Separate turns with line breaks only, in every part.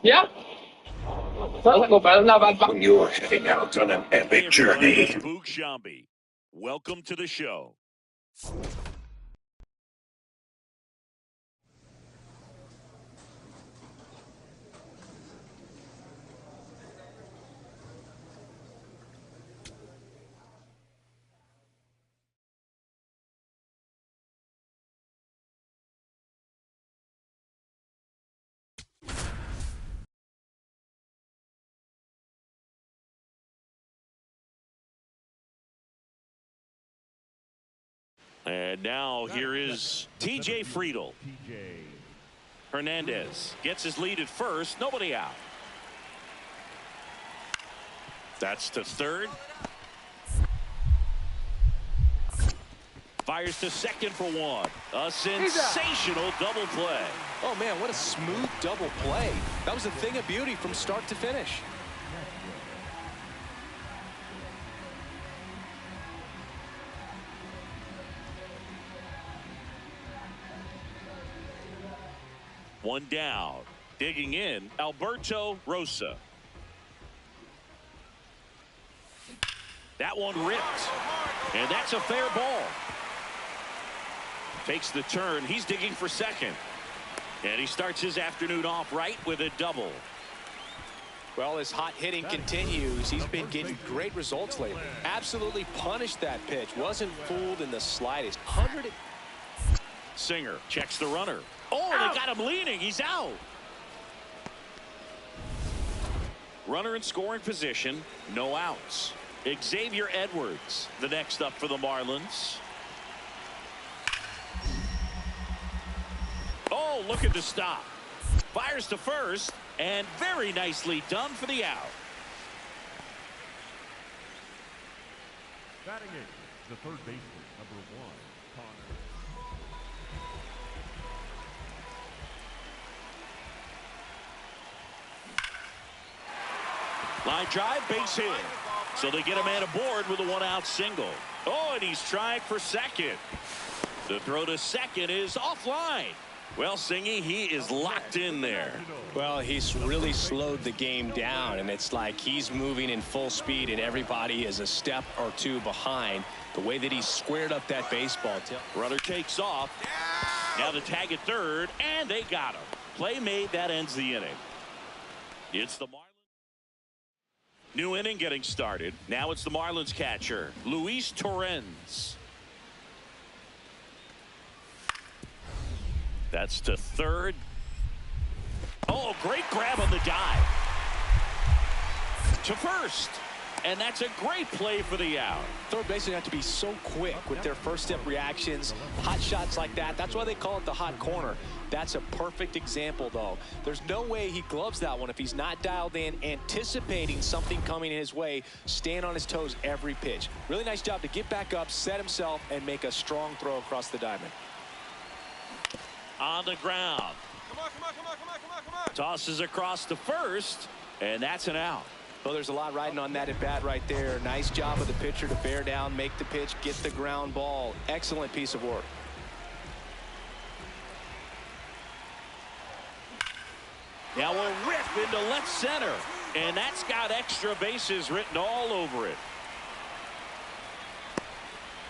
Yeah. Sounds like open. Not bad.
When you're heading out on an epic journey.
Boog Shambi. Welcome to the show. And now here is TJ Friedel. Hernandez gets his lead at first. Nobody out. That's to third. Fires to second for one. A sensational double play.
Oh, man, what a smooth double play. That was a thing of beauty from start to finish.
One down. Digging in, Alberto Rosa. That one ripped. And that's a fair ball. Takes the turn. He's digging for second. And he starts his afternoon off right with a double.
Well, his hot hitting continues. He's been getting great results lately. Absolutely punished that pitch. Wasn't fooled in the slightest.
Singer checks the runner. Oh, they got him leaning. He's out. Runner in scoring position. No outs. Xavier Edwards, the next up for the Marlins. Oh, look at the stop. Fires to first, and very nicely done for the out.
Batting eighth, the third baseman, number 1, Connor.
Line drive, base hit. So they get a man aboard with a one-out single. Oh, and he's trying for second. The throw to second is offline. Well, Singy, he is locked in there.
Well, he's really slowed the game down, and it's like he's moving in full speed, and everybody is a step or two behind. The way that he squared up that baseball.
Runner takes off. Now the tag at third, and they got him. Play made, that ends the inning. It's the Marlins. New inning getting started. Now it's the Marlins catcher, Luis Torrens. That's to third. Oh, great grab on the dive. To first. And that's a great play for the out.
Third basemen have to be so quick with their first step reactions. Hot shots like that. That's why they call it the hot corner. That's a perfect example, though. There's no way he gloves that one if he's not dialed in, anticipating something coming his way, staying on his toes every pitch. Really nice job to get back up, set himself, and make a strong throw across the diamond.
On the ground.
Come on.
Tosses across to first, and that's an out.
Well, there's a lot riding on that at bat right there. Nice job of the pitcher to bear down, make the pitch, get the ground ball. Excellent piece of work.
Now a rip into left center, and that's got extra bases written all over it.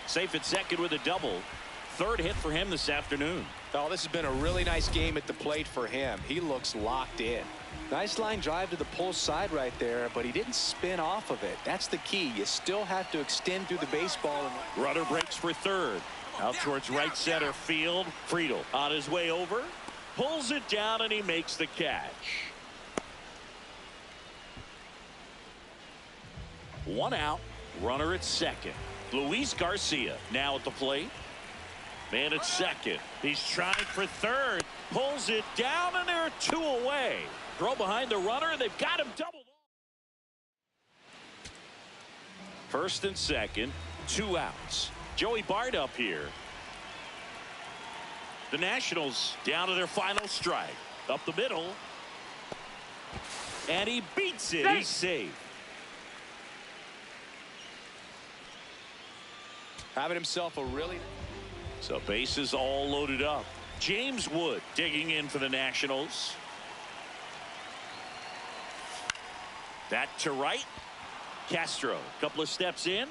Safe at second with a double. Third hit for him this afternoon.
Oh, this has been a really nice game at the plate for him. He looks locked in. Nice line drive to the pull side right there, but he didn't spin off of it. That's the key. You still have to extend through the baseball.
Runner breaks for third. Out towards right center field. Friedel on his way over. Pulls it down, and he makes the catch. One out. Runner at second. Luis Garcia now at the plate. Man at second. He's trying for third. Pulls it down, and there are two away. Throw behind the runner, and they've got him doubled. First and second, 2 outs. Joey Bart up here. The Nationals down to their final strike. Up the middle. And he beats it. He's safe.
Having himself a really...
So bases all loaded up. James Wood digging in for the Nationals. That to right. Castro, a couple of steps in.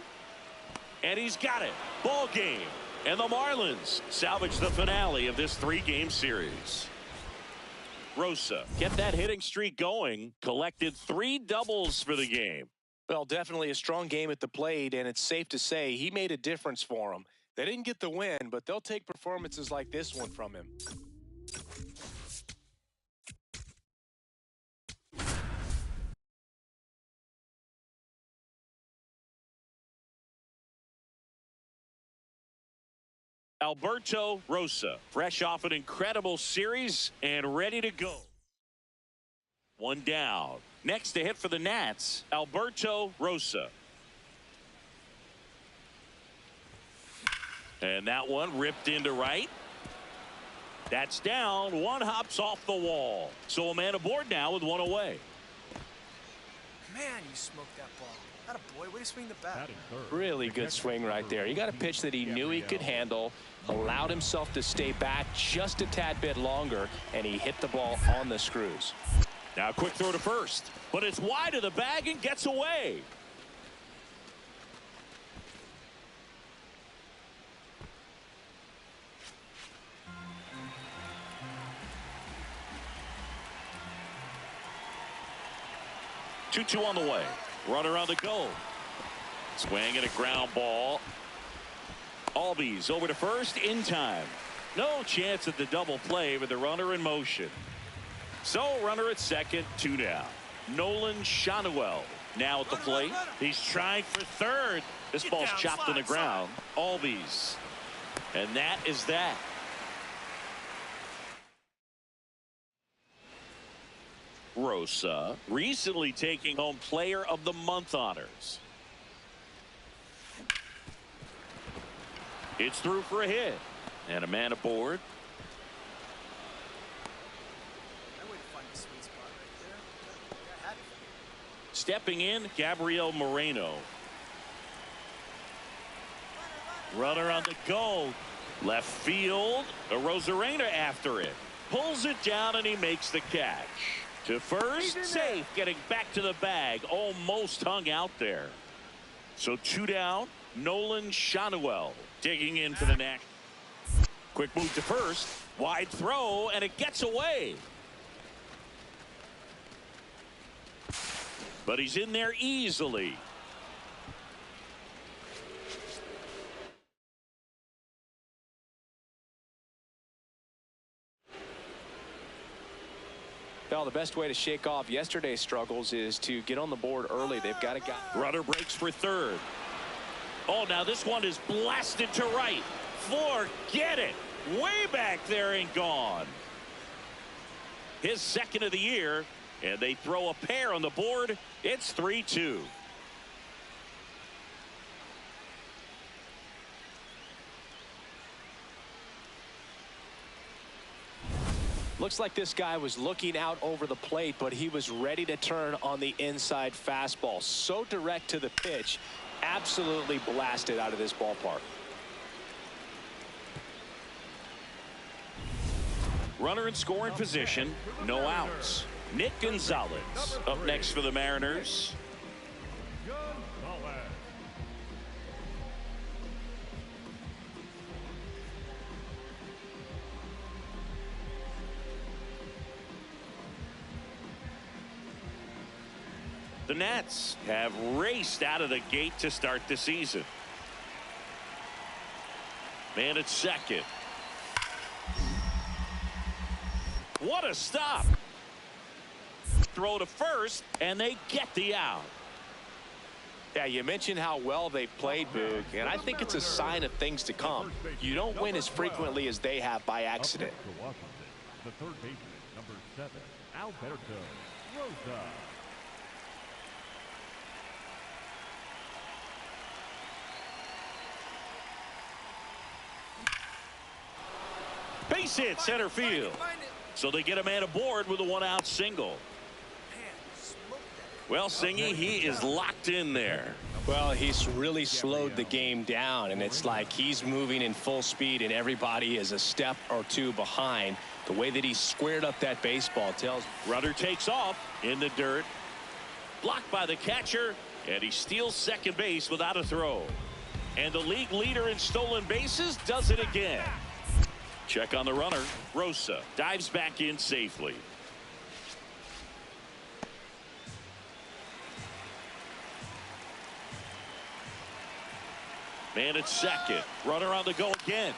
And he's got it. Ball game. And the Marlins salvage the finale of this 3-game series. Rosa kept that hitting streak going. Collected 3 doubles for the game.
Well, definitely a strong game at the plate, and it's safe to say he made a difference for them. They didn't get the win, but they'll take performances like this one from him.
Alberto Rosa, fresh off an incredible series and ready to go. 1 down. Next to hit for the Nats, Alberto Rosa. And that one ripped into right. That's down. 1 hops off the wall. So a man aboard now with 1 away.
Man, you smoked that ball. Not a boy. Way to swing the bat.
Really good swing right there. You got a pitch that he knew he could handle, allowed himself to stay back just a tad bit longer, and he hit the ball on the screws.
Now a quick throw to first, but it's wide of the bag and gets away. Two on the way. Runner on the go. Swing and a ground ball. Albies over to first in time. No chance at the double play with the runner in motion. So runner at second, 2 down. Nolan Shanuel now at the plate. He's trying for third. This ball's chopped on the ground. Albies. And that is that. Rosa recently taking home Player of the Month honors. It's through for a hit. And a man aboard. Stepping in, Gabriel Moreno. Runner on the go. Left field. A Rosarena after it. Pulls it down and he makes the catch. To first, safe, getting back to the bag. Almost hung out there. So 2 down. Nolan Shanuel digging in for the neck. Quick move to first. Wide throw, and it gets away. But he's in there easily.
Well, the best way to shake off yesterday's struggles is to get on the board early. They've got a guy.
Runner breaks for third. Oh, now this one is blasted to right. Forget it. Way back there and gone. His second of the year, and they throw a pair on the board. It's 3-2.
Looks like this guy was looking out over the plate, but he was ready to turn on the inside fastball. So direct to the pitch, absolutely blasted out of this ballpark.
Runner in scoring position, no outs. Nick Gonzalez up next for the Mariners. The Nats have raced out of the gate to start the season. Man at second. What a stop. Throw to first, and they get the out.
Yeah, you mentioned how well they played, Boog, and I think it's a sign of things to come. You don't win as frequently as they have by accident.
The third baseman, number 7, Alberto Rosa.
Base hit center field. So they get a man aboard with a 1-out single. Well, Singy, he is locked in there.
Well, he's really slowed the game down, and it's like he's moving in full speed and everybody is a step or two behind. The way that he squared up that baseball tells.
Runner takes off in the dirt. Blocked by the catcher, and he steals second base without a throw. And the league leader in stolen bases does it again. Check on the runner. Rosa dives back in safely. Man at second. Runner on the go again.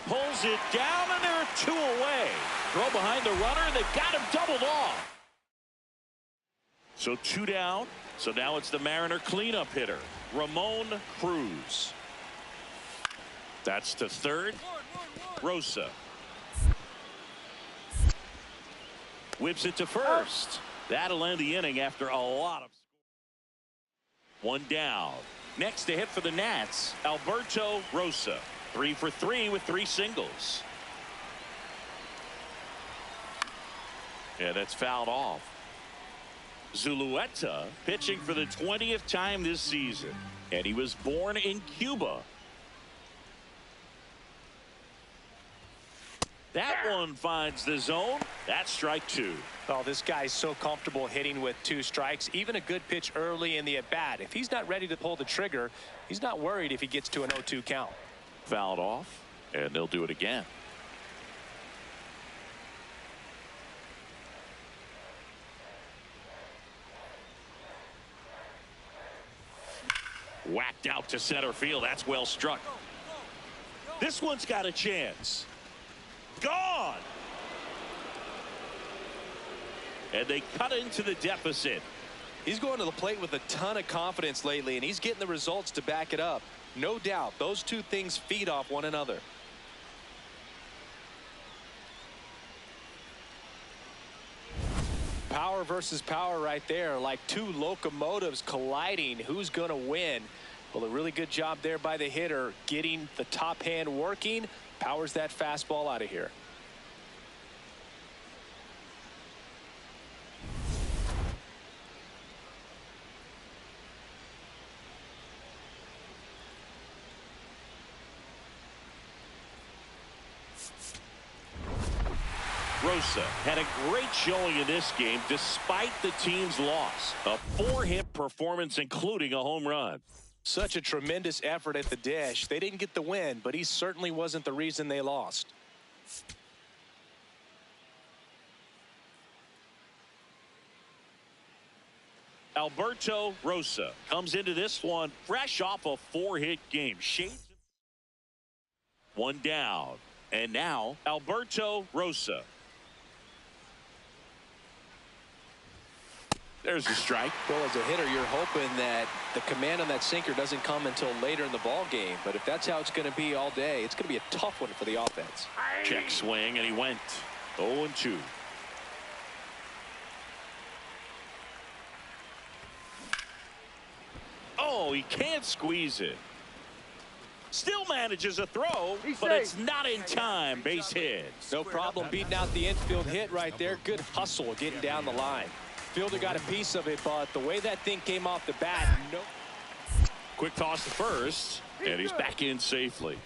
Pulls it down, and there are two away. Throw behind the runner, and they've got him doubled off. So two down. So now it's the Mariner cleanup hitter, Ramon Cruz. That's to third. Rosa whips it to first. That'll end the inning after a lot of. One down. Next to hit for the Nats, Alberto Rosa. 3 for 3 with 3 singles. Yeah, that's fouled off. Zulueta pitching for the 20th time this season, and he was born in Cuba. That one finds the zone. That's strike 2.
Oh, this guy's so comfortable hitting with 2 strikes. Even a good pitch early in the at-bat. If he's not ready to pull the trigger, he's not worried if he gets to an 0-2 count.
Fouled off, and they'll do it again. Whacked out to center field. That's well struck. This one's got a chance. Gone. And they cut into the deficit.
He's going to the plate with a ton of confidence lately, and he's getting the results to back it up. No doubt those two things feed off one another. Power versus power right there, like 2 locomotives colliding. Who's going to win? Well, a really good job there by the hitter, getting the top hand working. Powers that fastball out of here.
Rosa had a great showing in this game despite the team's loss. A 4-hit performance, including a home run.
Such a tremendous effort at the dish. They didn't get the win, but he certainly wasn't the reason they lost.
Alberto Rosa comes into this one fresh off a 4-hit game. Shades. One down. And now Alberto Rosa. There's the strike.
Well, as a hitter, you're hoping that the command on that sinker doesn't come until later in the ball game. But if that's how it's going to be all day, it's going to be a tough one for the offense.
Check swing, and he went 0-2. Oh, he can't squeeze it. Still manages a throw, but it's not in time. Base hit.
No problem beating out the infield hit right there. Good hustle getting down the line. Fielder got a piece of it, but the way that thing came off the bat, no.
Quick toss to first, and he's back in safely.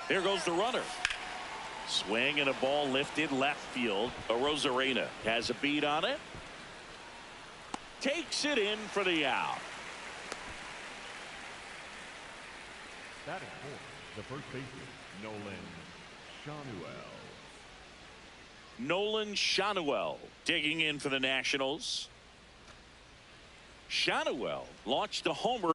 Here goes the runner. Swing and a ball lifted left field. Arozarena has a beat on it. Takes it in for the out.
Batting fourth, the first baseman, Nolan Shanuel.
Nolan Shanuel digging in for the Nationals. Shanuel launched a homer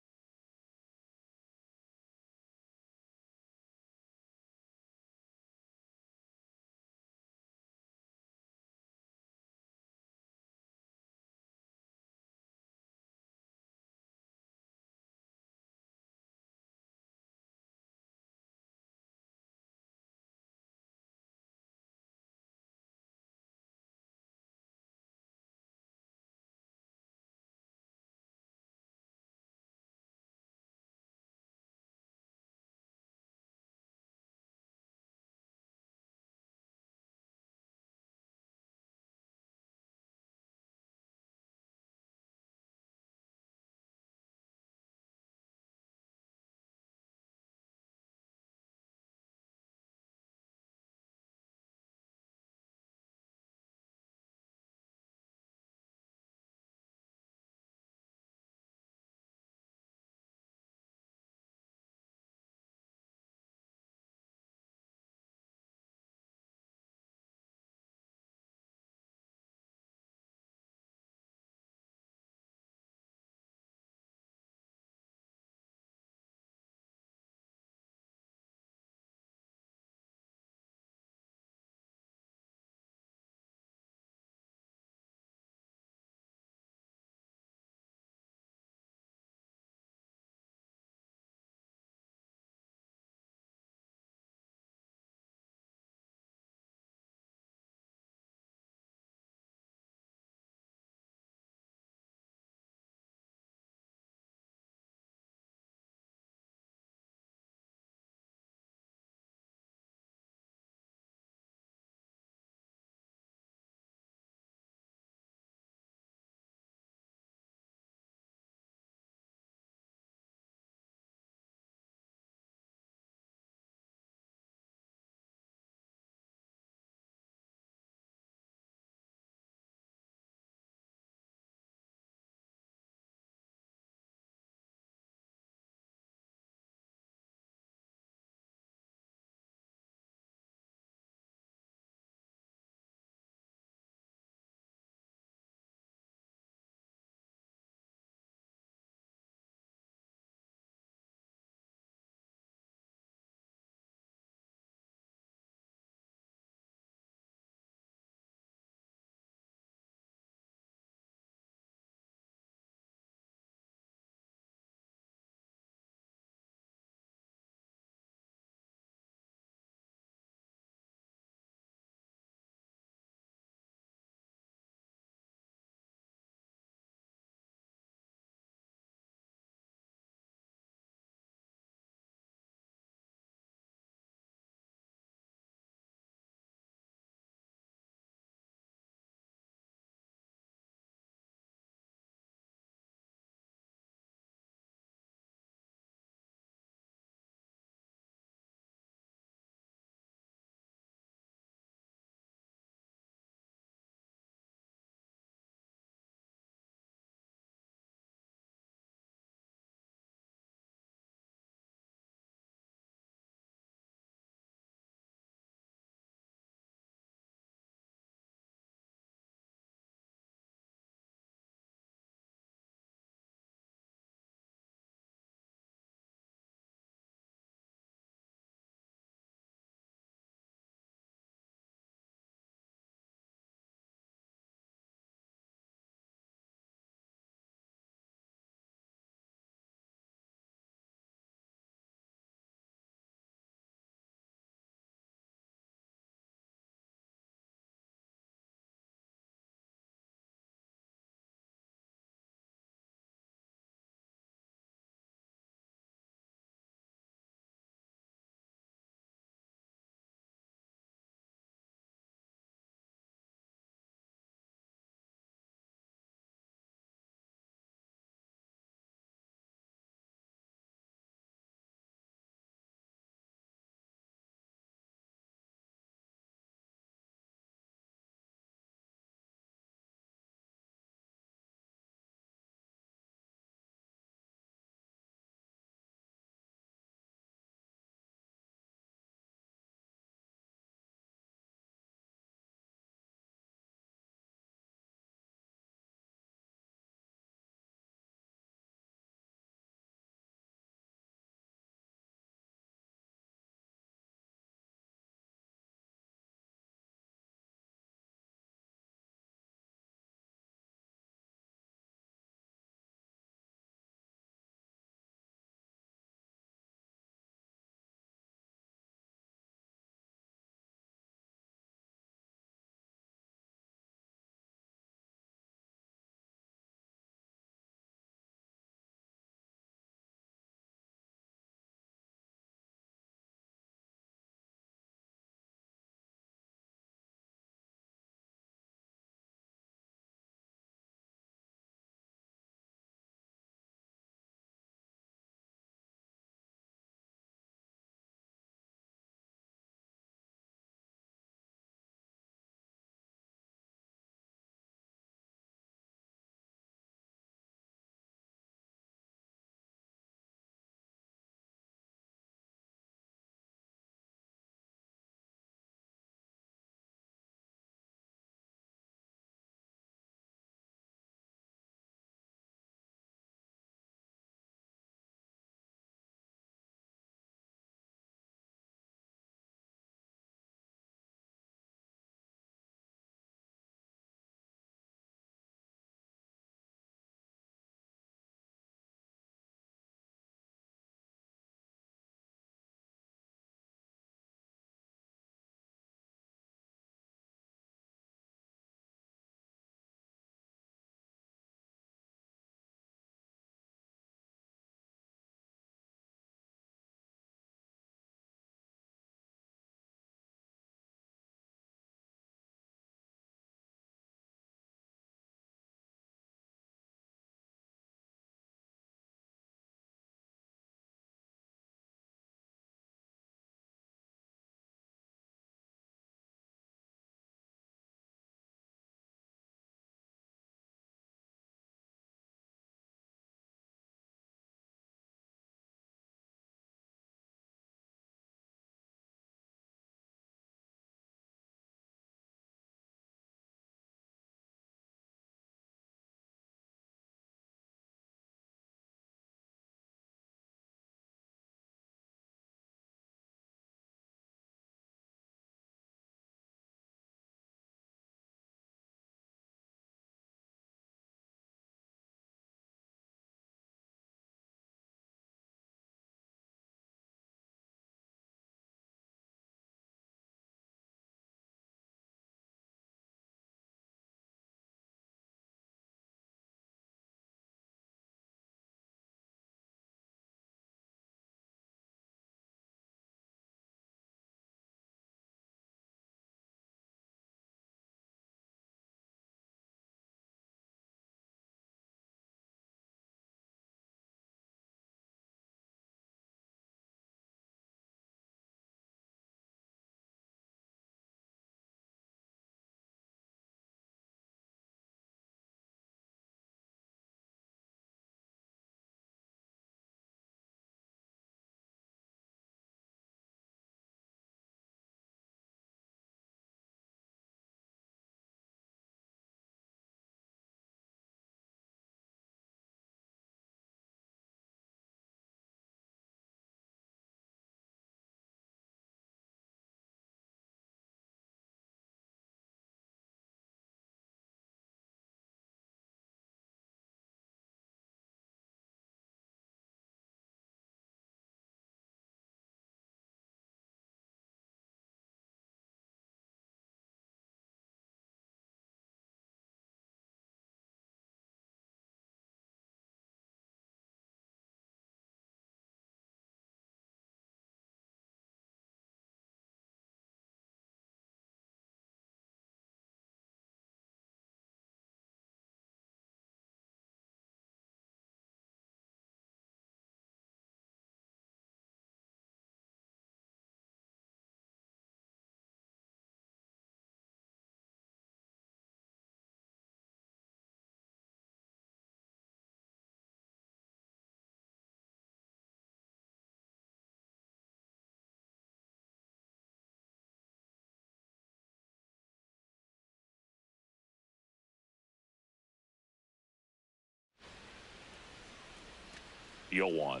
0-1.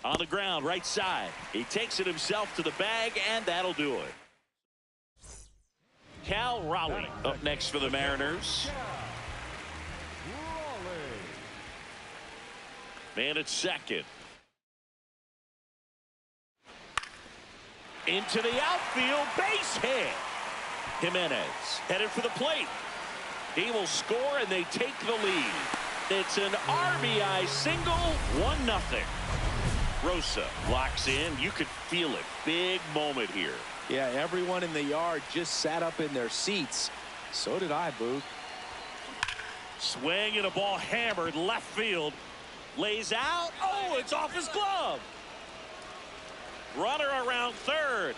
On the ground, right side. He takes it himself to the bag, and that'll do it. Cal Raleigh up next for the Mariners. Man at second. Into the outfield, base hit. Jimenez headed for the plate. He will score, and they take the lead. It's an RBI single, 1-0. Rosa locks in. You could feel it. Big moment here.
Yeah, everyone in the yard just sat up in their seats. So did I, Boog.
Swing and a ball hammered left field. Lays out. Oh, it's off his glove. Runner around third.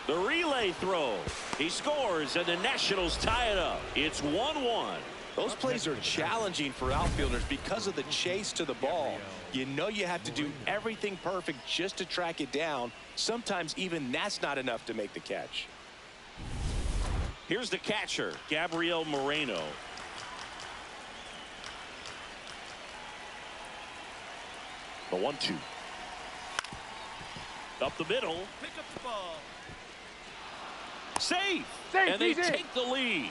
The relay throw. He scores, and the Nationals tie it up. It's 1-1.
Those plays are challenging for outfielders because of the chase to the ball. You know you have to do everything perfect just to track it down. Sometimes even that's not enough to make the catch.
Here's the catcher, Gabriel Moreno. The 1-2. Up the middle.
Pick up the ball.
Safe. And they take the lead.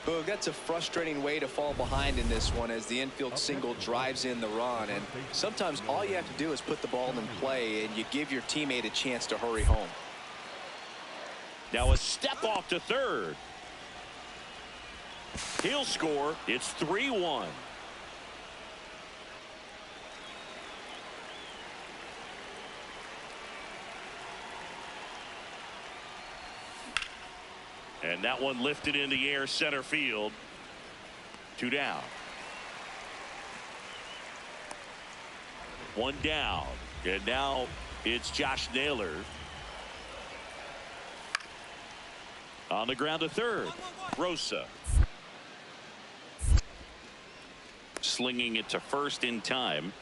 Boog, that's a frustrating way to fall behind in this one as the infield single drives in the run. And sometimes all you have to do is put the ball in play, and you give your teammate a chance to hurry home.
Now a step off to third. He'll score. It's 3-1. And that one lifted in the air center field. 2 down. 1 down. And now it's Josh Naylor. On the ground to third. Rosa. Slinging it to first in time.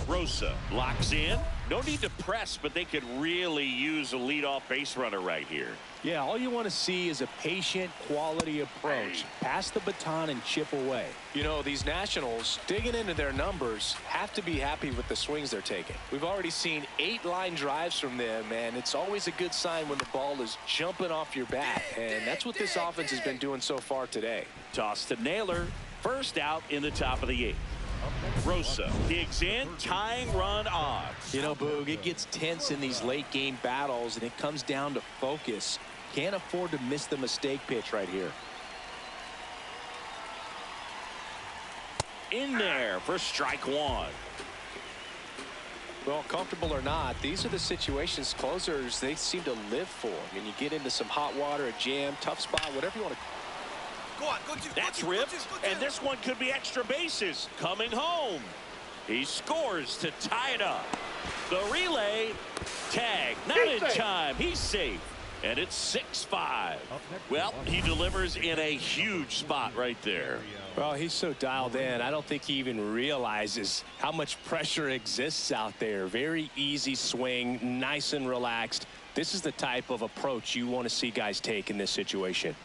Rosa locks in. No need to press, but they could really use a leadoff base runner right here.
Yeah, all you want to see is a patient, quality approach. Pass the baton and chip away. You know, these Nationals, digging into their numbers, have to be happy with the swings they're taking. We've already seen 8 line drives from them, and it's always a good sign when the ball is jumping off your bat. And that's what this offense has been doing so far today.
Toss to Naylor. First out in the top of the 8th. Rosa digs in, tying run on.
You know, Boog, it gets tense in these late game battles, and it comes down to focus. Can't afford to miss the mistake pitch right here.
In there for strike 1.
Well, comfortable or not, these are the situations closers they seem to live for. And you get into some hot water, a jam, tough spot, whatever you want to call it.
Go on, go to.
That's ripped, and this one could be extra bases. Coming home. He scores to tie it up. The relay, tag, not in time. He's safe, and it's 6-5. Well, he delivers in a huge spot right there.
Well, he's so dialed in, I don't think he even realizes how much pressure exists out there. Very easy swing, nice and relaxed. This is the type of approach you want to see guys take in this situation.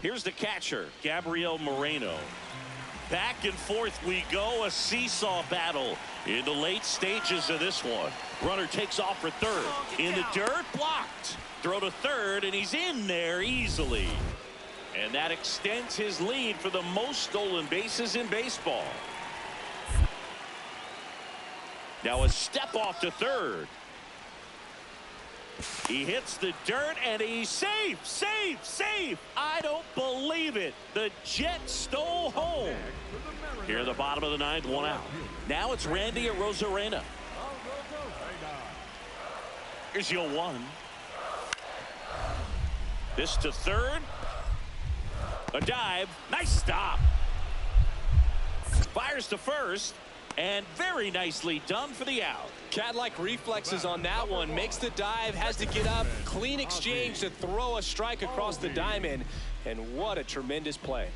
Here's the catcher, Gabriel Moreno. Back and forth we go, a seesaw battle in the late stages of this one. Runner takes off for third. In the dirt, blocked. Throw to third, and he's in there easily. And that extends his lead for the most stolen bases in baseball. Now a step off to third. He hits the dirt, and he's safe, safe, safe. I don't believe it. The Jets stole home. Here at the bottom of the 9th, 1 out. Now it's Randy Arozarena. Here's 0-1. This to third. A dive. Nice stop. Fires to first. And very nicely done for the out.
Cat-like reflexes on that one. Makes the dive, has to get up. Clean exchange to throw a strike across the diamond. And what a tremendous play.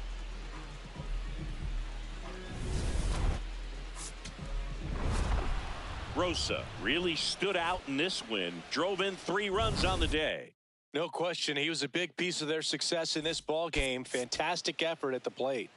Rosa really stood out in this win. Drove in 3 runs on the day.
No question, he was a big piece of their success in this ball game. Fantastic effort at the plate.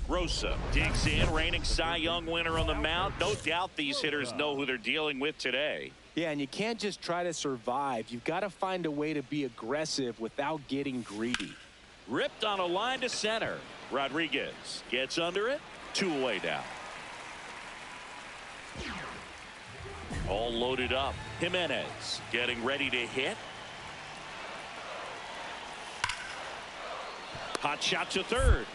Rosa digs in, reigning Cy Young winner on the mound. No doubt these hitters know who they're dealing with today.
Yeah, and you can't just try to survive. You've got to find a way to be aggressive without getting greedy.
Ripped on a line to center. Rodriguez gets under it. 2 away now. All loaded up. Jimenez getting ready to hit. Hot shot to third.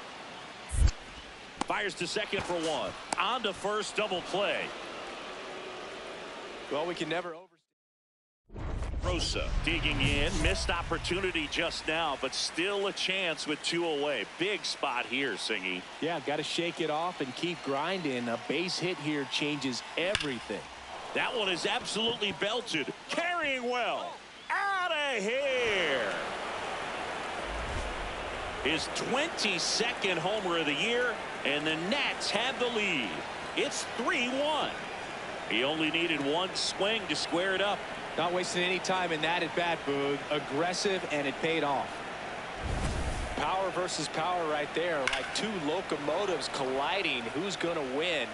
Fires to second for 1. On to first, double play.
Well, we can never overstate.
Rosa digging in. Missed opportunity just now, but still a chance with 2 away. Big spot here, Singy.
Yeah, got to shake it off and keep grinding. A base hit here changes everything.
That one is absolutely belted. Carrying well. Out of here. His 22nd homer of the year, and the Nats have the lead. It's 3-1. He only needed 1 swing to square it up.
Not wasting any time in that at bat, Boog. Aggressive, and it paid off. Power versus power right there, like 2 locomotives colliding. Who's going to win?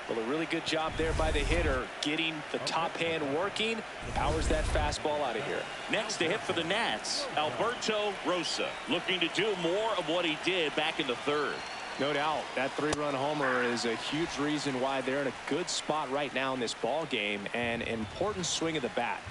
Well, a really good job there by the hitter, getting the top hand working. Powers that fastball out of here.
Next to hit for the Nats, Alberto Rosa, looking to do more of what he did back in the 3rd.
No doubt that 3-run homer is a huge reason why they're in a good spot right now in this ball game, and an important swing of the bat.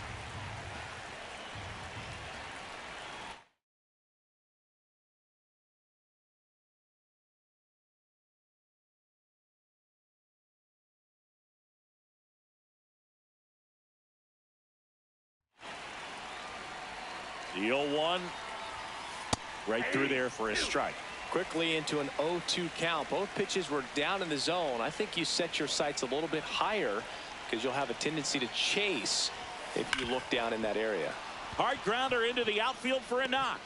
The 0-1 right through there for a strike.
Quickly into an 0-2 count. Both pitches were down in the zone. I think you set your sights a little bit higher because you'll have a tendency to chase if you look down in that area.
Hard grounder into the outfield for a knock.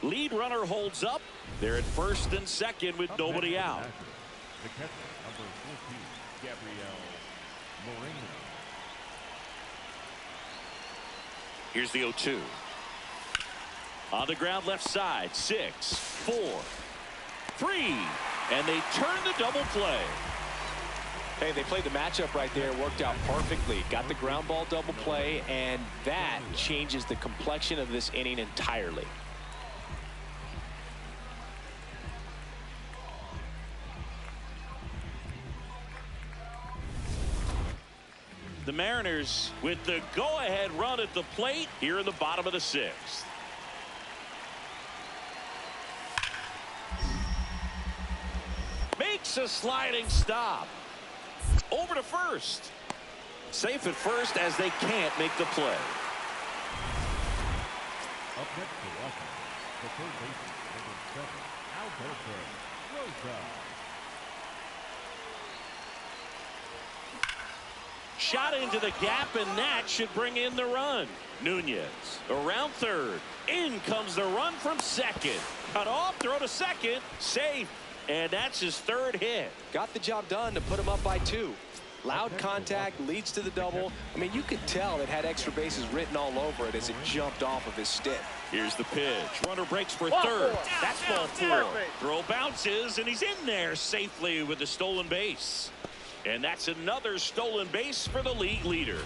Lead runner holds up. They're at first and second with nobody out.
The catcher, number 14, Gabriel Moreno.
Here's the 0-2. On the ground left side. 6, 4, 3. And they turn the double play.
Hey, they played the matchup right there. Worked out perfectly. Got the ground ball double play. And that changes the complexion of this inning entirely.
The Mariners with the go-ahead run at the plate here in the bottom of the 6th. Makes a sliding stop. Over to first. Safe at first as they can't make the play.
Up next to Washington, the third baseman, number 7, Alberto Rosa.
Shot into the gap, and that should bring in the run. Nunez around third. In comes the run from second. Cut off, throw to second. Safe. And that's his 3rd hit.
Got the job done to put him up by 2. Loud contact leads to the double. I mean, you could tell it had extra bases written all over it as it jumped off of his stick.
Here's the pitch. Runner breaks for third. That's ball 4. Throw bounces, and he's in there safely with the stolen base. And that's another stolen base for the league leader.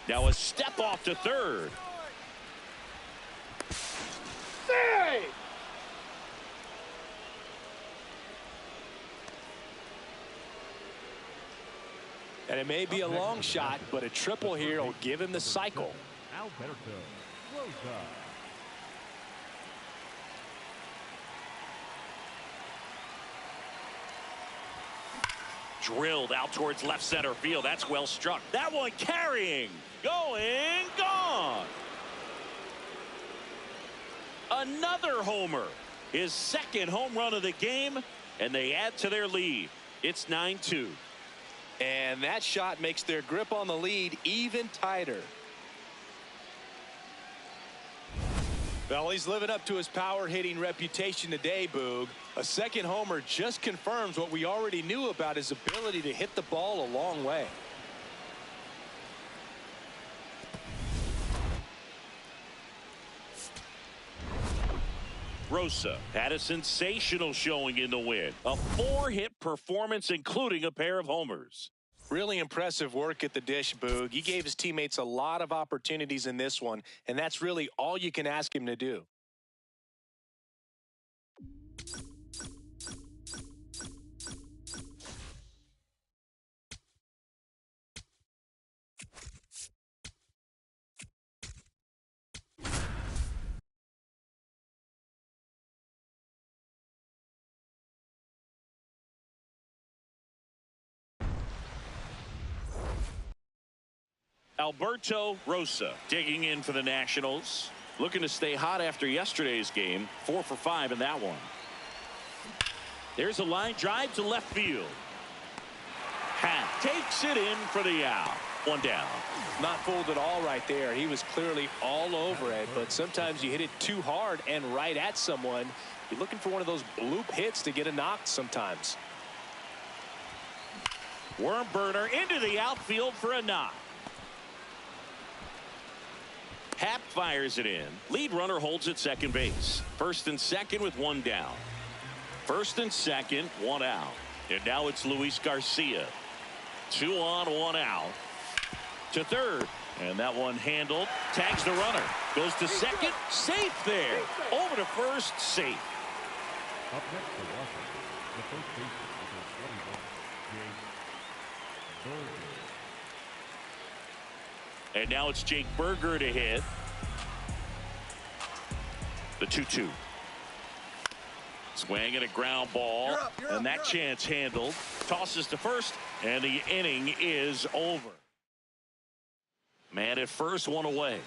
Now a step off to third.
And it may be a long shot, but a triple here will give him the cycle.
Alberto Rosa.
Drilled out towards left center field. That's well struck. That one carrying. Going. Gone. Another homer. His 2nd home run of the game. And they add to their lead. It's 9-2.
And that shot makes their grip on the lead even tighter. Well, he's living up to his power hitting reputation today, Boog. A second homer just confirms what we already knew about his ability to hit the ball a long way.
Rosa had a sensational showing in the win. A 4-hit performance, including a pair of homers.
Really impressive work at the dish, Boog. He gave his teammates a lot of opportunities in this one, and that's really all you can ask him to do.
Alberto Rosa digging in for the Nationals. Looking to stay hot after yesterday's game. 4 for 5 in that one. There's a line drive to left field. Hat takes it in for the out. 1 down.
Not fooled at all right there. He was clearly all over it, but sometimes you hit it too hard and right at someone. You're looking for one of those bloop hits to get a knock sometimes.
Worm burner into the outfield for a knock. Happ fires it in. Lead runner holds at second base. First and second with 1 down. First and second, 1 out. And now it's Luis Garcia. 2 on, 1 out. To third. And that one handled. Tags the runner. Goes to second. Safe there. Over to first. Safe.
Up next for Washington, the first baseman, number 21, Jake Berger.
And now it's Jake Berger to hit. The 2-2. Swing and a ground ball. And that chance handled. Tosses to first. And the inning is over. Man at first, 1 away.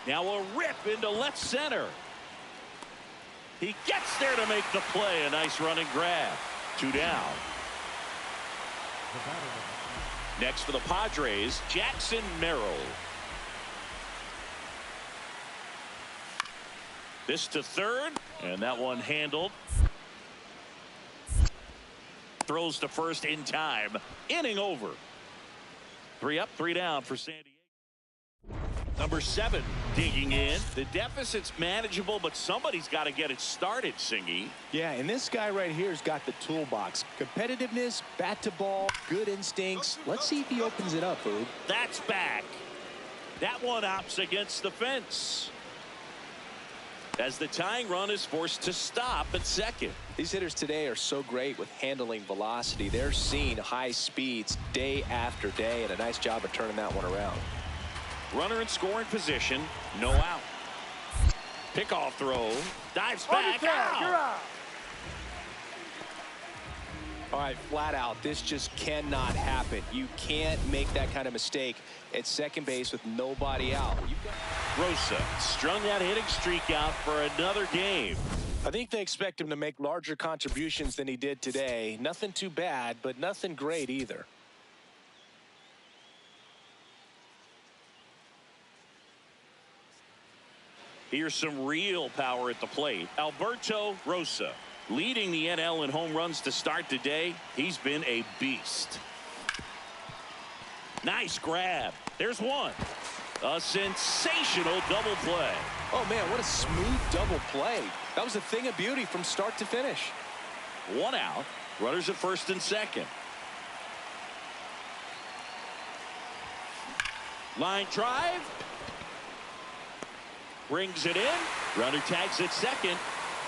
Now a rip into left center. He gets there to make the play. A nice running grab. 2 down. Next for the Padres, Jackson Merrill. This to third, and that one handled. Throws to first in time. Inning over. 3 up, 3 down for San Diego. Number 7 digging in. The deficit's manageable, but somebody's got to get it started, Singy.
Yeah, and this guy right here has got the toolbox. Competitiveness, bat to ball, good instincts. Let's see if he opens it up, Boog.
That's back. That one opts against the fence. As the tying run is forced to stop at second.
These hitters today are so great with handling velocity. They're seeing high speeds day after day, and a nice job of turning that one around.
Runner in scoring position. No out. Pickoff throw. Dives back. Out.
All right, flat out, this just cannot happen. You can't make that kind of mistake at second base with nobody out.
Rosa strung that hitting streak out for another game.
I think they expect him to make larger contributions than he did today. Nothing too bad, but nothing great either.
Here's some real power at the plate. Alberto Rosa leading the NL in home runs to start today. He's been a beast. Nice grab. There's one. A sensational double play.
Oh, man, what a smooth double play. That was a thing of beauty from start to finish.
1 out. Runners at first and second. Line drive. Brings it in. Runner tags at second.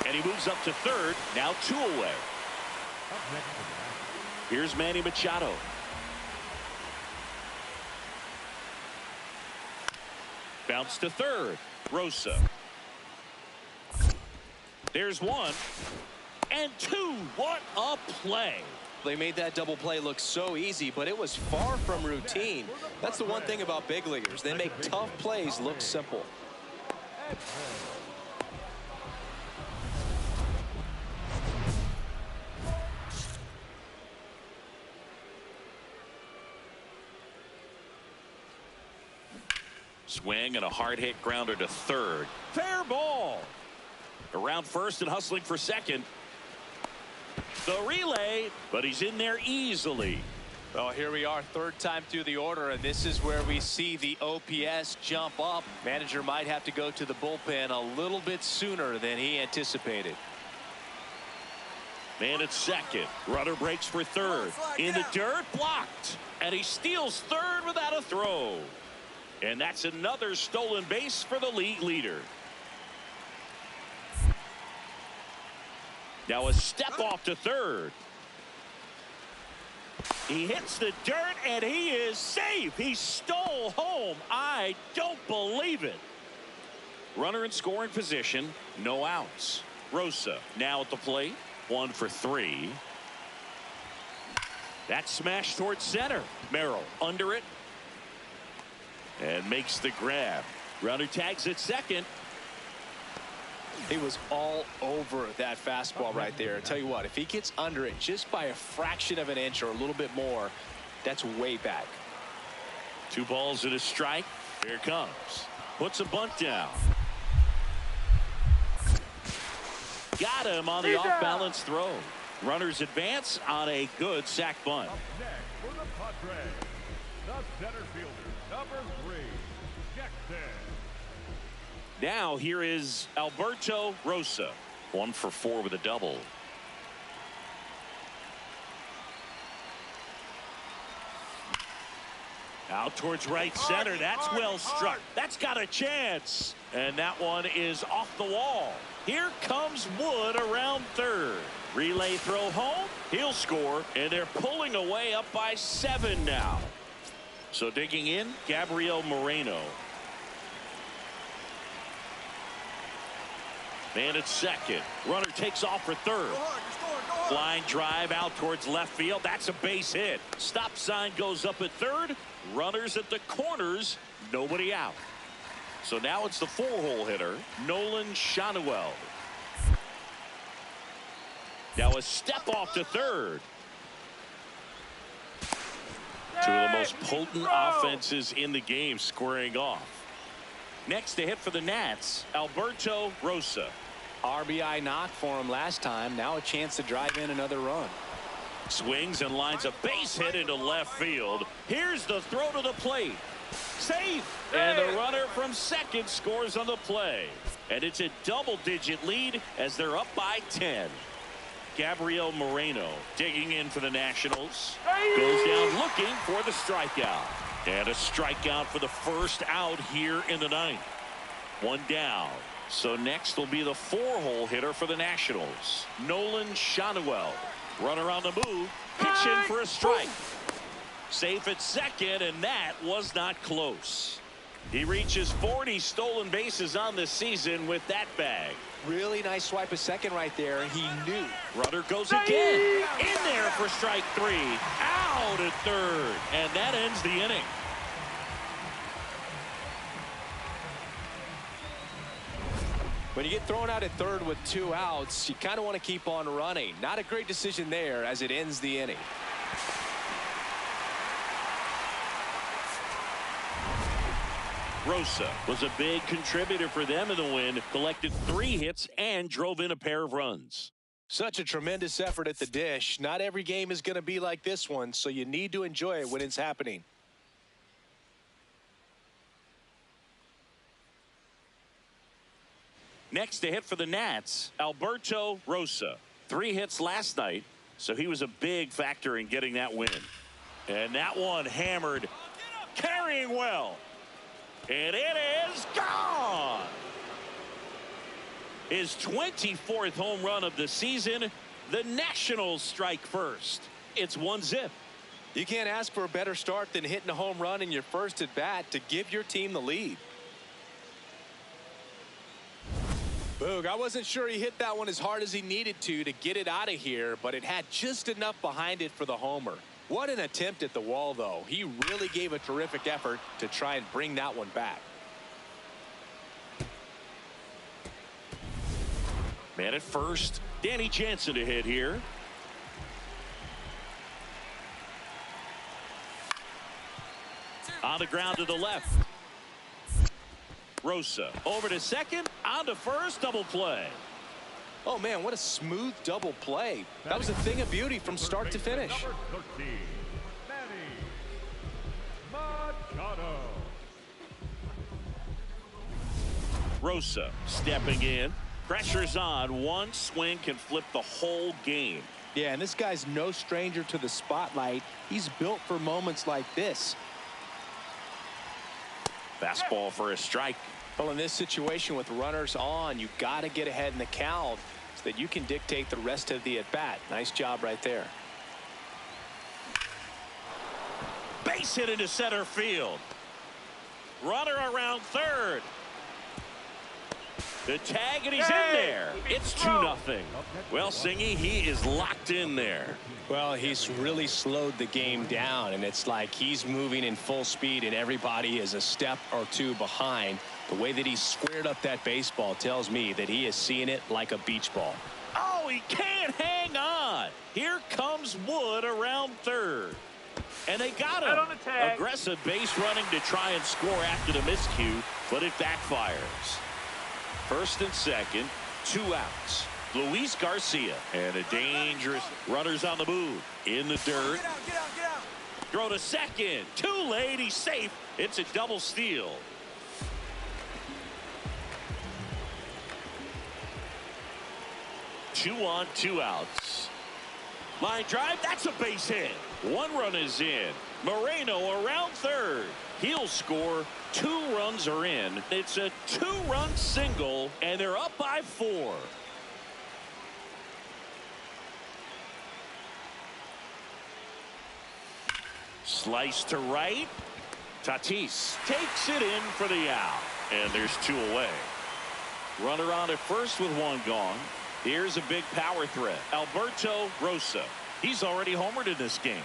And he moves up to third. Now 2 away. Here's Manny Machado. Bounce to third. Rosa. There's 1. And 2. What a play.
They made that double play look so easy, but it was far from routine. That's the one thing about big leaguers. They make tough plays look simple.
Swing and a hard hit grounder to third. Fair ball. Around first and hustling for second. The relay, but he's in there easily.
Well, here we are, third time through the order, and this is where we see the OPS jump up. Manager might have to go to the bullpen a little bit sooner than he anticipated.
Man at second. Runner breaks for third. In the dirt, blocked. And he steals third without a throw. And that's another stolen base for the league leader. Now a step off to third. He hits the dirt and he is safe. He stole home. I don't believe it. Runner in scoring position. No outs. Rosa now at the plate. 1 for 3. That smash towards center. Merrill under it. And makes the grab. Runner tags at second.
He was all over that fastball right there. I tell you what, if he gets under it just by a fraction of an inch or a little bit more, that's way back.
2 balls and a strike. Here it comes. Puts a bunt down. Got him on the off-balance throw. Runners advance on a good sac bunt.
Up next for the Padres, the center fielder, number 3, Jackson.
Now here is Alberto Rosa. 1 for 4 with a double. Out towards right center. That's well struck. That's got a chance. And that one is off the wall. Here comes Wood around third. Relay throw home. He'll score. And they're pulling away up by 7 now. So digging in, Gabriel Moreno. Man at second. Runner takes off for third. Line drive out towards left field. That's a base hit. Stop sign goes up at third. Runners at the corners. Nobody out. So now it's the 4-hole hitter, Nolan Shanuel. Now a step off to third. 2 of the most potent offenses in the game squaring off. Next to hit for the Nats, Alberto Rosa.
RBI knock for him last time. Now a chance to drive in another run.
Swings and lines a base hit into left field. Here's the throw to the plate. Safe. And the runner from second scores on the play. And it's a double-digit lead as they're up by 10. Gabriel Moreno digging in for the Nationals. Goes down looking for the strikeout. And a strikeout for the first out here in the 9th. 1 down. So next will be the 4-hole hitter for the Nationals, Nolan Shanuel. Runner on the move, pitching for a strike. Safe at second, and that was not close. He reaches 40 stolen bases on the season with that bag.
Really nice swipe of second right there. He knew.
Runner goes again. In there for strike 3. Out at third. And that ends the inning.
When you get thrown out at third with 2 outs, you kind of want to keep on running. Not a great decision there as it ends the inning.
Rosa was a big contributor for them in the win, collected 3 hits and drove in a pair of runs.
Such a tremendous effort at the dish. Not every game is going to be like this one, so you need to enjoy it when it's happening.
Next to hit for the Nats, Alberto Rosa. 3 hits last night, so he was a big factor in getting that win. And that one hammered, carrying well. And it is gone. His 24th home run of the season. The Nationals strike first. It's 1-0.
You can't ask for a better start than hitting a home run in your first at bat to give your team the lead. Boog, I wasn't sure he hit that one as hard as he needed to get it out of here, but it had just enough behind it for the homer. What an attempt at the wall, though. He really gave a terrific effort to try and bring that one back.
Man at first, Danny Jansen to hit here. On the ground to the left. Rosa over to second, on to first, double play.
Oh, man, what a smooth double play. That was a thing of beauty from start to finish.
Number 13, Manny Machado.
Rosa stepping in. Pressure's on. One swing can flip the whole game.
Yeah, and this guy's no stranger to the spotlight. He's built for moments like this.
Fastball for a strike.
Well, in this situation with runners on, you got to get ahead in the count so that you can dictate the rest of the at-bat. Nice job right there.
Base hit into center field. Runner around third. The tag, and he's in there. It's 2-0. Well, Singy, he is locked in there.
Well, he's really slowed the game down, and it's like he's moving in full speed, and everybody is a step or two behind. The way that he squared up that baseball tells me that he is seeing it like a beach ball.
Oh, he can't hang on. Here comes Wood around third. And they got him. Aggressive base running to try and score after the miscue, but it backfires. First and second, 2 outs. Luis Garcia, and a dangerous runners on the move. In the dirt.
Get out, get out, get out.
Throw to second. Too late. He's safe. It's a double steal. Two on, 2 outs. Line drive. That's a base hit. 1 run is in. Moreno around third. He'll score. 2 runs are in. It's a 2-run single, and they're up by 4. Slice to right. Tatis takes it in for the out, and there's 2 away. Runner on at first with 1 gone. Here's a big power threat. Alberto Rosa. He's already homered in this game.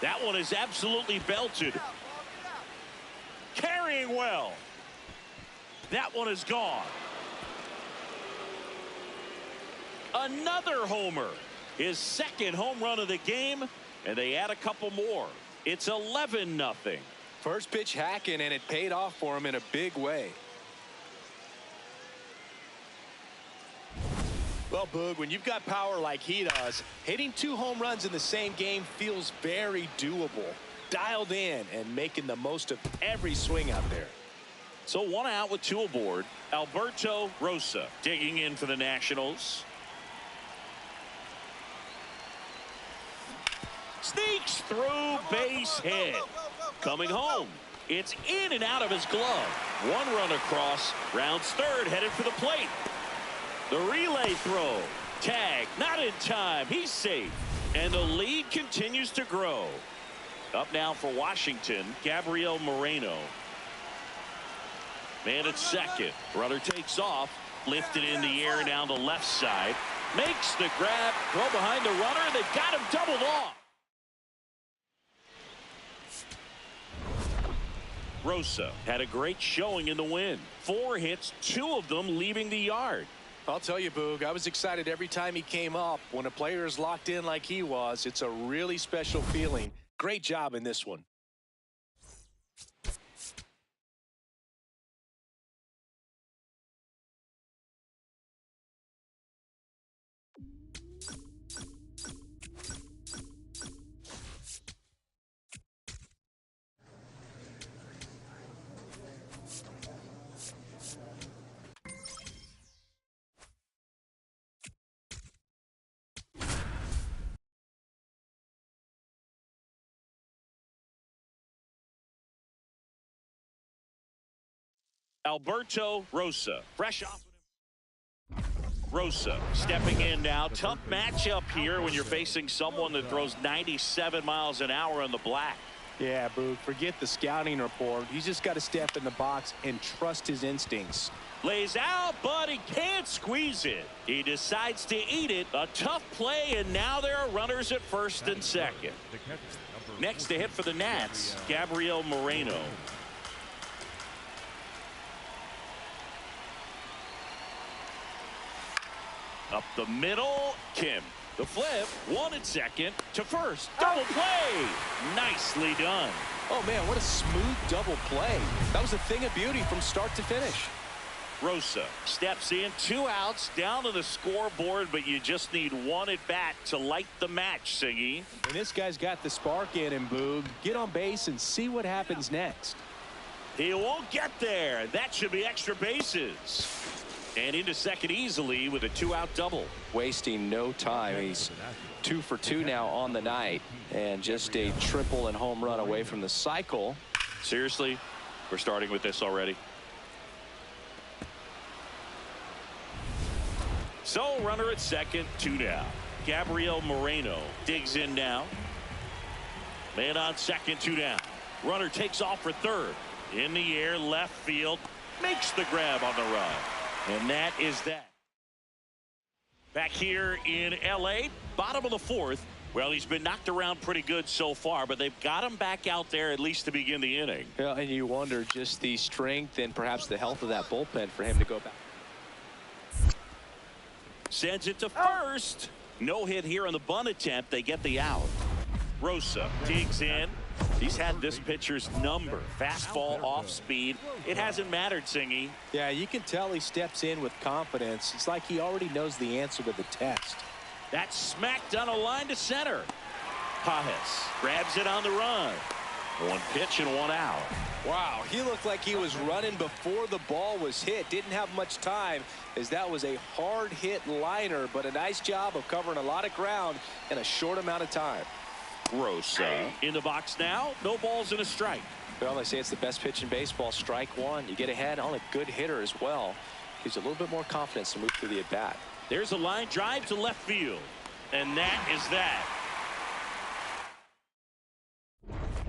That one is absolutely belted. Carrying well. That one is gone. Another homer. His 2nd home run of the game, and they add a couple more. It's 11-0.
First pitch hacking, and it paid off for him in a big way. Well, Boog, when you've got power like he does, hitting 2 home runs in the same game feels very doable. Dialed in and making the most of every swing out there.
So 1 out with 2 aboard. Alberto Rosa digging in for the Nationals. Sneaks through, base hit. Coming home. It's in and out of his glove. 1 run across. Rounds third, headed for the plate. The relay throw. Tag, not in time. He's safe. And the lead continues to grow. Up now for Washington, Gabriel Moreno. Man at second. Runner takes off. Lifted in the air down the left side. Makes the grab. Throw behind the runner. They've got him doubled off. Rosa had a great showing in the win. 4 hits, 2 of them leaving the yard.
I'll tell you, Boog, I was excited every time he came up. When a player is locked in like he was, it's a really special feeling. Great job in this one.
Alberto Rosa, fresh off. Rosa stepping in now. Tough matchup here when you're facing someone that throws 97 miles an hour on the black.
Yeah, Boog, forget the scouting report. He's just got to step in the box and trust his instincts.
Lays out, but he can't squeeze it. He decides to eat it. A tough play, and now there are runners at first and second. Next to hit for the Nats, Gabriel Moreno. Up the middle, Kim. The flip, 1 at second to first. Double play. Nicely done.
Oh, man, what a smooth double play. That was a thing of beauty from start to finish.
Rosa steps in, 2 outs, down to the scoreboard, but you just need 1 at bat to light the match, Singy.
And this guy's got the spark in him, Boog. Get on base and see what happens next.
He won't get there. That should be extra bases. And into second easily with a 2-out double.
Wasting no time. He's 2 for 2 now on the night, and just a triple and home run away from the cycle.
Seriously, we're starting with this already. So runner at second, 2 down. Gabriel Moreno digs in now. Man on second, 2 down. Runner takes off for third. In the air, left field, makes the grab on the run. And that is that. Back here in L.A., bottom of the 4th. Well, he's been knocked around pretty good so far, but they've got him back out there at least to begin the inning.
Yeah, and you wonder just the strength and perhaps the health of that bullpen for him to go back.
Sends it to first. No hit here on the bunt attempt. They get the out. Rosa digs in. He's had this pitcher's number. Fastball off speed. It hasn't mattered, Singy.
Yeah, you can tell he steps in with confidence. It's like he already knows the answer to the test.
That's smacked on a line to center. Pajes grabs it on the run. 1 pitch and 1 out.
Wow, he looked like he was running before the ball was hit. Didn't have much time, as that was a hard hit liner, but a nice job of covering a lot of ground in a short amount of time.
Rosa in the box now. No balls and a strike.
Well, they say it's the best pitch in baseball. Strike 1. You get ahead on a good hitter as well. Gives you a little bit more confidence to move through the at-bat.
There's a line drive to left field. And that is that.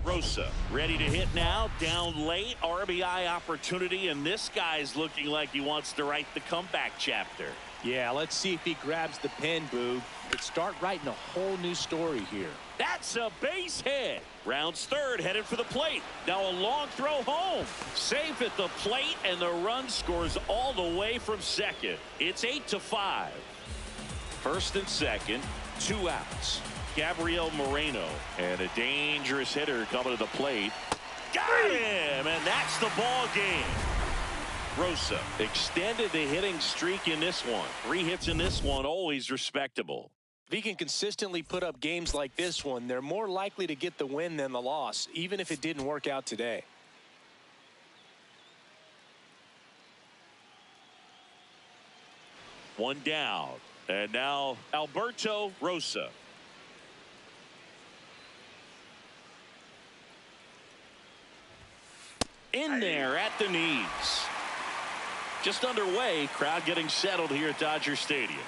Rosa ready to hit now. Down late. RBI opportunity. And this guy's looking like he wants to write the comeback chapter.
Yeah, let's see if he grabs the pen, Boog. Could start writing a whole new story here.
That's a base hit. Rounds third, headed for the plate. Now a long throw home. Safe at the plate, and the run scores all the way from second. It's 8-5. First and second, 2 outs. Gabriel Moreno, and a dangerous hitter coming to the plate. Got him, and that's the ball game. Rosa extended the hitting streak in this one. 3 hits in this one, always respectable.
If he can consistently put up games like this one, they're more likely to get the win than the loss, even if it didn't work out today.
One down, and now Alberto Rosa. In there at the knees. Just underway, crowd getting settled here at Dodger Stadium.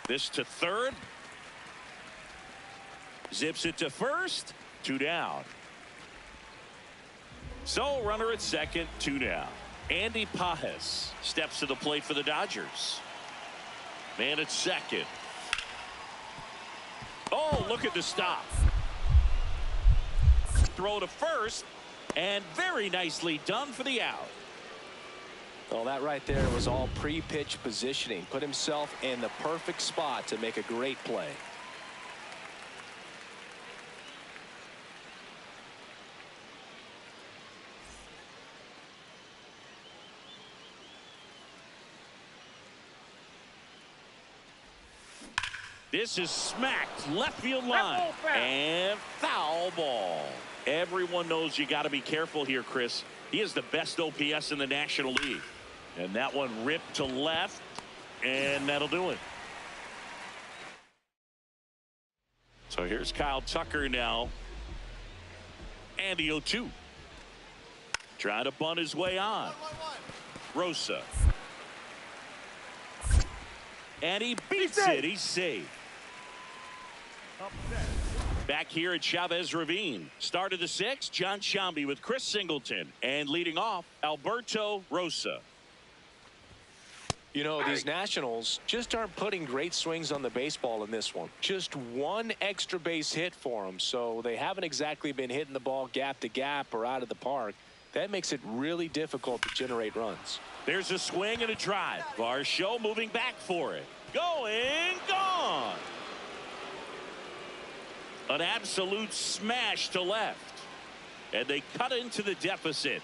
This to third. Zips it to first. 2 down. So runner at second, 2 down. Andy Pajes steps to the plate for the Dodgers. Man at second. Oh, look at the stop. Throw to first, and very nicely done for the out.
Well, that right there was all pre-pitch positioning. Put himself in the perfect spot to make a great play.
This is smacked left field line, and foul ball. Everyone knows you got to be careful here, Chris. He is the best OPS in the National League. And that one ripped to left, and that'll do it. So here's Kyle Tucker now. And the 0-2. Trying to bunt his way on. Rosa. And he beats it. He's safe. Back here at Chavez Ravine. Start of the 6th, John Shambi with Chris Singleton. And leading off, Alberto Rosa.
You know, these Nationals just aren't putting great swings on the baseball in this one. Just 1 extra base hit for them, so they haven't exactly been hitting the ball gap to gap or out of the park. That makes it really difficult to generate runs.
There's a swing and a drive. Varsho moving back for it. Going, gone. An absolute smash to left. And they cut into the deficit.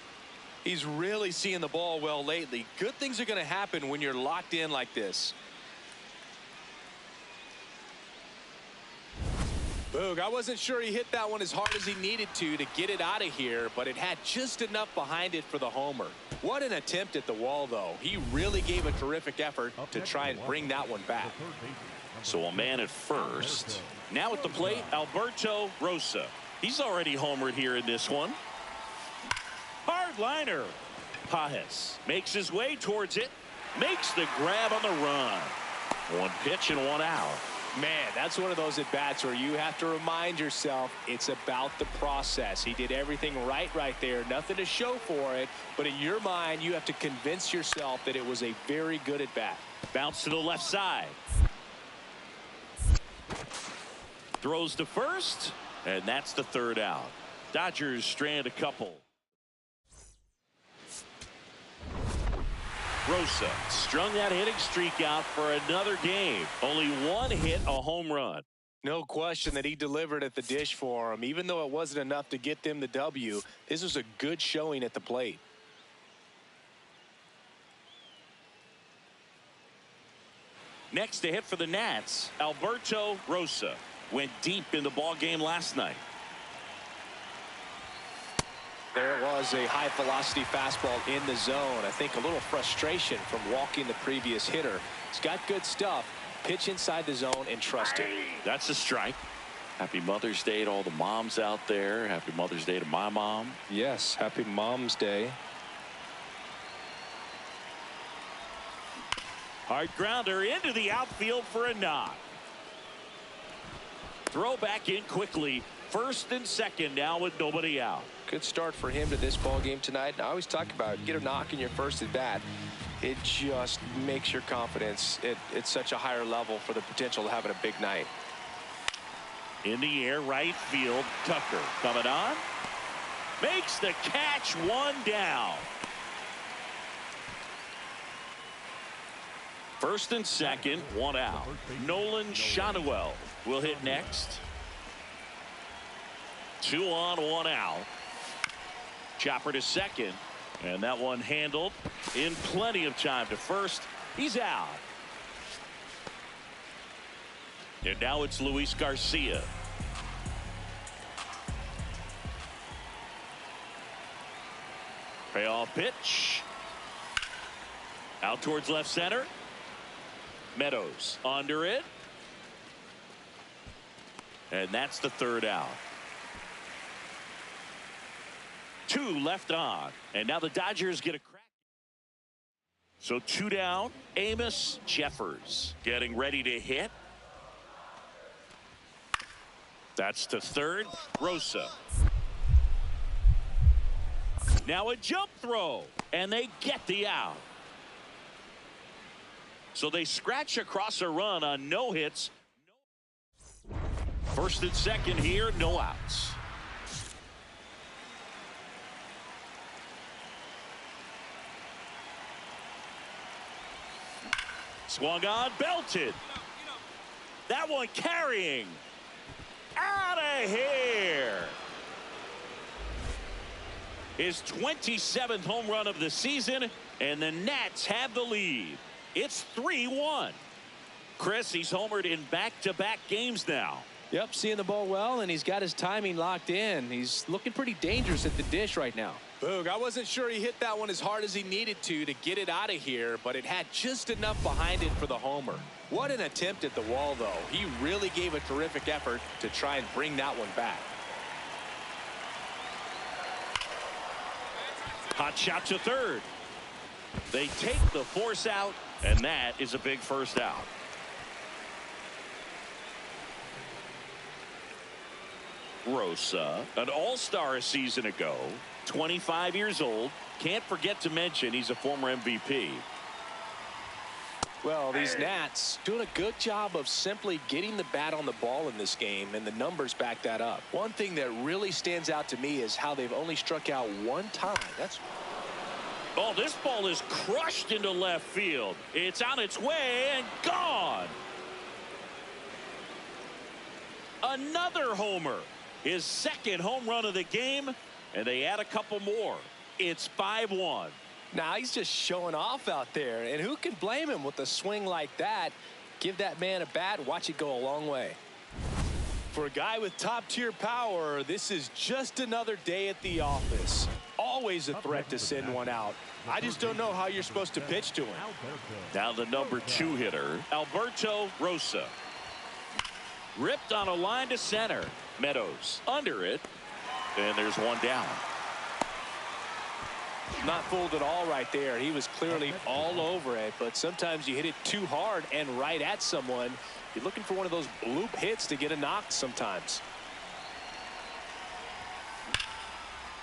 He's really seeing the ball well lately. Good things are going to happen when you're locked in like this.
Boog, I wasn't sure he hit that one as hard as he needed to get it out of here, but it had just enough behind it for the homer. What an attempt at the wall, though. He really gave a terrific effort to try and bring that one back.
So a man at first. Now at the plate, Alberto Rosa. He's already homered here in this one. Hard liner. Pajes makes his way towards it. Makes the grab on the run. One pitch and one out.
Man, that's one of those at-bats where you have to remind yourself it's about the process. He did everything right there. Nothing to show for it. But in your mind, you have to convince yourself that it was a very good at-bat.
Bounce to the left side. Throws to first. And that's the third out. Dodgers strand a couple. Rosa strung that hitting streak out for another game. Only one hit, a home run.
No question that he delivered at the dish for him. Even though it wasn't enough to get them the W, this was a good showing at the plate.
Next to hit for the Nats, Alberto Rosa. Went deep in the ball game last night.
There it was, a high-velocity fastball in the zone. I think a little frustration from walking the previous hitter. He's got good stuff. Pitch inside the zone and trust it.
That's a strike. Happy Mother's Day to all the moms out there. Happy Mother's Day to my mom.
Yes, happy Mom's Day.
Hard grounder into the outfield for a knock. Throw back in quickly. First and second now with nobody out.
Good start for him to this ball game tonight. And I always talk about get a knock in your first at bat. It just makes your confidence at such a higher level for the potential of having a big night.
In the air, right field. Tucker coming on. Makes the catch, one down. First and second, one out. Nolan Shanuel will hit next. 2 on, 1 out. Chopper to second. And that one handled in plenty of time to first. He's out. And now it's Luis Garcia. Payoff pitch. Out towards left center. Meadows under it. And that's the third out. 2 left on. And now the Dodgers get a crack. So 2 down. Amos Jeffers getting ready to hit. That's to third. Rosa. Now a jump throw. And they get the out. So they scratch across a run on no hits. First and second here, no outs. Swung on, belted. That one carrying. Out of here. His 27th home run of the season, and the Nats have the lead. It's 3-1. Chris, he's homered in back-to-back games now.
Yep, seeing the ball well, and he's got his timing locked in. He's looking pretty dangerous at the dish right now. Boog, I wasn't sure he hit that one as hard as he needed to get it out of here, but it had just enough behind it for the homer. What an attempt at the wall, though. He really gave a terrific effort to try and bring that one back.
Hot shot to third. They take the force out, and that is a big first out. Rosa, an all-star a season ago, 25 years old. Can't forget to mention he's a former MVP.
Well, these Nats doing a good job of simply getting the bat on the ball in this game, and the numbers back that up. One thing that really stands out to me is how they've only struck out one time.
Oh, this ball is crushed into left field. It's on its way and gone. Another homer. His second home run of the game, and they add a couple more. It's 5-1.
Now he's just showing off out there, and who can blame him with a swing like that? Give that man a bat, watch it go a long way. For a guy with top-tier power, this is just another day at the office. Always a threat to send one out. I just don't know how you're supposed to pitch to him.
Now the number 2 hitter, Alberto Rosa. Ripped on a line to center. Meadows under it, and there's one down.
Not fooled at all right there. He was clearly all over it, but sometimes you hit it too hard and right at someone. You're looking for one of those bloop hits to get a knock sometimes.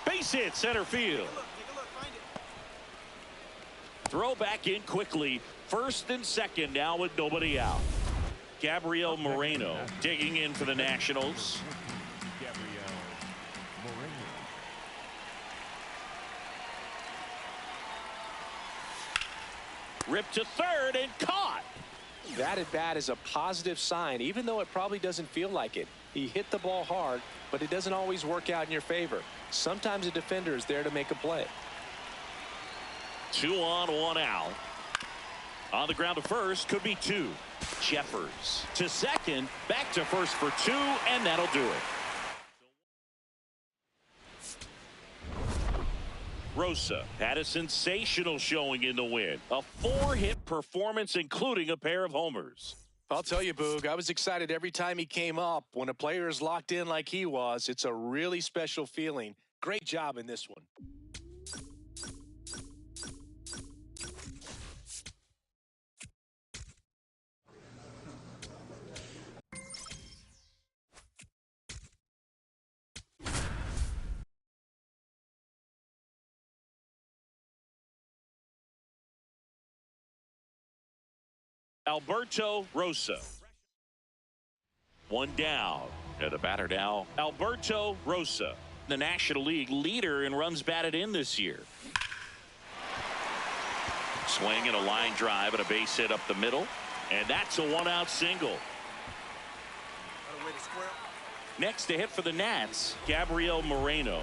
Base hit, center field. Throw back in quickly. First and second now with nobody out. Gabriel Moreno digging in for the Nationals. Ripped to third and caught.
That at bat is a positive sign, even though it probably doesn't feel like it. He hit the ball hard, but it doesn't always work out in your favor. Sometimes a defender is there to make a play.
2 on, 1 out. On the ground to first, could be 2. Jeffers to second, back to first for 2, and that'll do it. Rosa had a sensational showing in the win. A 4-hit performance, including a pair of homers.
I'll tell you, Boog, I was excited every time he came up. When a player is locked in like he was, it's a really special feeling. Great job in this one.
Alberto Rosa. 1 down. And the batter now, Alberto Rosa, the National League leader in runs batted in this year. Swing and a line drive and a base hit up the middle. And that's a 1-out single. Next to hit for the Nats, Gabriel Moreno.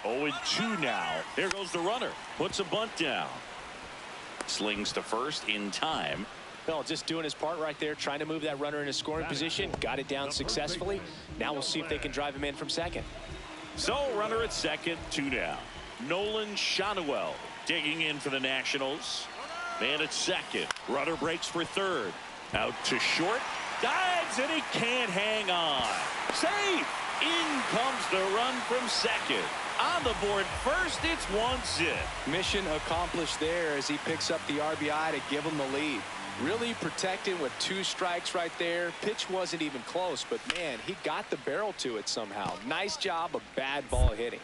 Oh, and 2 now. There goes the runner. Puts a bunt down. Slings to first in time.
Well, just doing his part right there, trying to move that runner in a scoring position. Got it down successfully. Now we'll see if they can drive him in from second.
So, runner at second, 2 down. Nolan Shanuel digging in for the Nationals. Man at second. Runner breaks for third. Out to short. Dives, and he can't hang on. Safe. In comes the run from second. On the board first, it's 1-zip.
Mission accomplished there as he picks up the RBI to give him the lead. Really protected with 2 strikes right there. Pitch wasn't even close, but man, he got the barrel to it somehow. Nice job of bad ball hitting.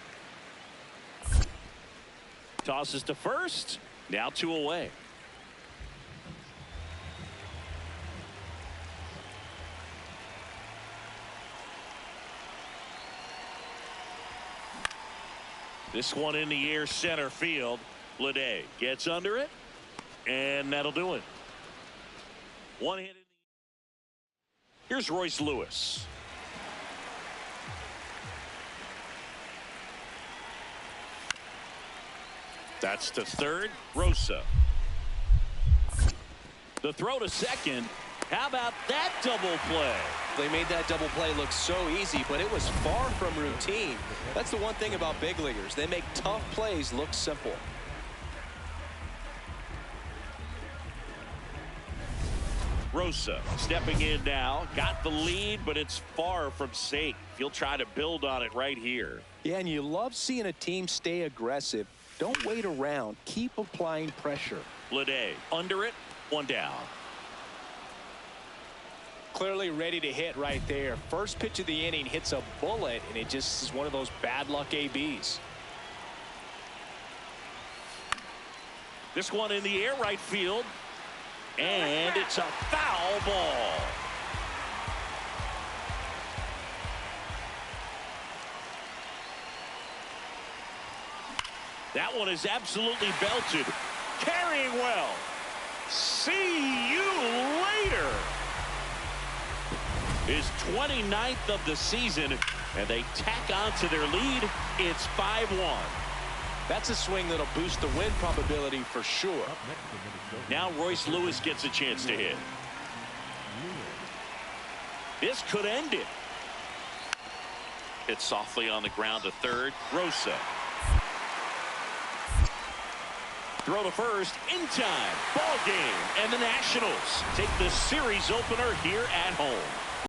Tosses to first. Now 2 away. This one in the air, center field. Lede gets under it, and that'll do it. 1 hit in the air. Here's Royce Lewis. That's to third. Rosa. The throw to second. How about that double play?
They made that double play look so easy, but it was far from routine. That's the one thing about big leaguers. They make tough plays look simple.
Rosa stepping in now. Got the lead, but it's far from safe. He'll try to build on it right here.
Yeah, and you love seeing a team stay aggressive. Don't wait around. Keep applying pressure.
Lede under it. 1 down.
Clearly ready to hit right there. First pitch of the inning hits a bullet, and it just is one of those bad luck ABs.
This one in the air right field. And it's a foul ball. That one is absolutely belted. Carrying well. See you later. His 29th of the season, and they tack on to their lead. It's 5-1.
That's a swing that'll boost the win probability for sure.
Now Royce Lewis gets a chance to hit. This could end it. Hit softly on the ground to third. Rosa. Throw to first in time. Ball game. And the Nationals take the series opener here at home.